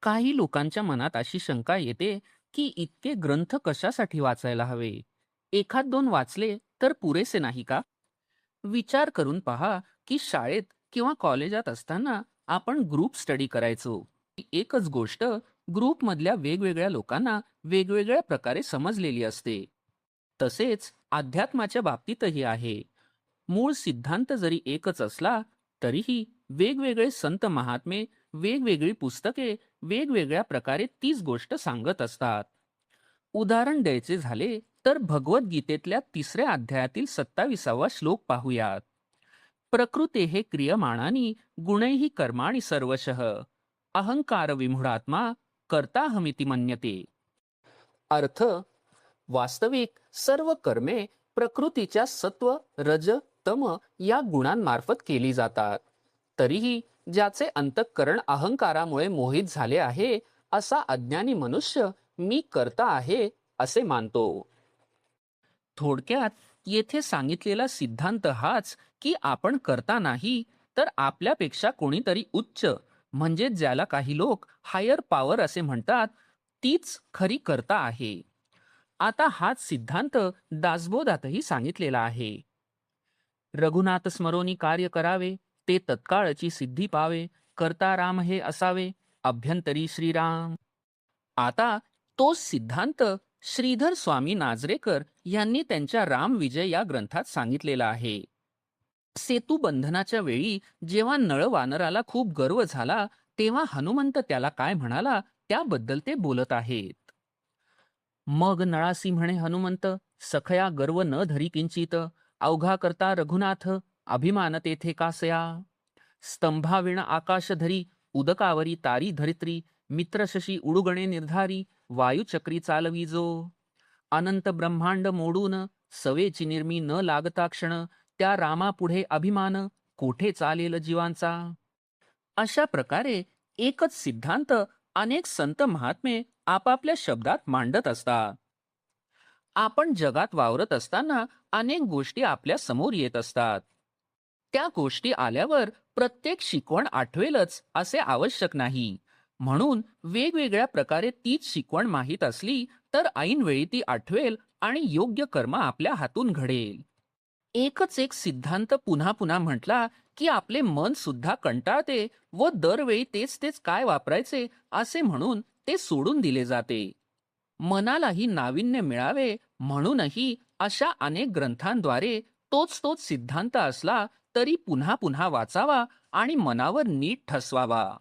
काही लोकांच्या मनात अशी शंका येते की इतके ग्रंथ कशासाठी वाचायला हवे? एखाद दोन वाचले तर पुरेसे नाही का? विचार करून पहा की शाळेत किंवा कॉलेजात असताना आपण ग्रुप स्टडी करायचो. ती एकच गोष्ट ग्रुपमधल्या वेगवेगळ्या लोकांना वेगवेगळ्या प्रकारे समजलेली असते. तसेच अध्यात्माच्या बाबतीतही आहे. मूळ सिद्धांत जरी एकच असला तरीही वेगवेगळे संत महात्मे, वेगवेगळी पुस्तके वेगवेगळ्या प्रकारे तीच गोष्ट सांगत असतात. उदाहरण द्यायचे झाले तर भगवद्गीतेतल्या 3ऱ्या अध्यायातील 27वा श्लोक पाहूयात. प्रकृते हे क्रियमाणानी गुणैः कर्माणि सर्वशः अहंकार विमूढात्मा कर्ताहमिति मन्यते. अर्थ: वास्तविक सर्व कर्मे प्रकृतीच्या सत्व, रज, तम या गुणांमार्फत केली जातात. तरीही ज्याचे अंतःकरण अहंकारामुळे मोहित झाले आहे असा अज्ञानी मनुष्य मी कर्ता आहे असे मानतो. थोडक्यात येथे सांगितलेला सिद्धांत हाच की आपण कर्ता नाही तर आपल्यापेक्षा कोणीतरी उच्च, म्हणजे ज्याला काही लोक हायर पॉवर असे म्हणतात, तीच खरी कर्ता आहे. आता हाच सिद्धांत दासबोधातही सांगितलेला आहे. रघुनाथ स्मरोनी कार्य करावे, ते तत्काळची सिद्धी पावे, कर्ता राम हे असावे, अभ्यंतरी श्रीराम. आता तोच सिद्धांत श्रीधर स्वामी नाजरेकर यांनी त्यांच्या राम विजय या ग्रंथात सांगितलेला आहे. सेतू बंधनाच्या वेळी जेव्हा नळ वानराला खूप गर्व झाला तेव्हा हनुमंत त्याला काय म्हणाला त्याबद्दल ते बोलत आहेत. मग नळासी म्हणे हनुमंत, सखया गर्व न धरी किंचित, अवघा करता रघुनाथ, अभिमान तेथे कासया. स्तंभाविण आकाश धरी, उदकावरी तारी धरित्री, मित्रशशी उडुगणे निर्धारी, वायुचक्री चालवी जो. अनंत ब्रह्मांड मोडून, सवेची निर्मी न लागता क्षण, त्या रामापुढे अभिमान, कोठे चालेल जीवांचा. अशा प्रकारे एकच सिद्धांत अनेक संत महात्मे आपापल्या शब्दात मांडत असतात. आपण जगात वावरत असताना अनेक गोष्टी आपल्या समोर येत असतात. त्या गोष्टी आल्यावर प्रत्येक शिकवण आठवेलच असे आवश्यक नाही. म्हणून वेगवेगळ्या प्रकारे तीच शिकवण माहीत असली तर ऐनवेळी ती आठवेल आणि योग्य कर्म आपल्या हातून घडेल. एकच एक सिद्धांत पुन्हा पुन्हा म्हटला की आपले मन सुद्धा कंटाळते व दरवेळी तेच तेच काय वापरायचे असे म्हणून ते सोडून दिले जाते. मनालाही नाविन्य मिळावे म्हणूनही अशा अनेक ग्रंथांद्वारे तोच तोच सिद्धांत असला तरी पुन्हा पुन्हा वाचावा आणि मनावर नीट ठसवावा.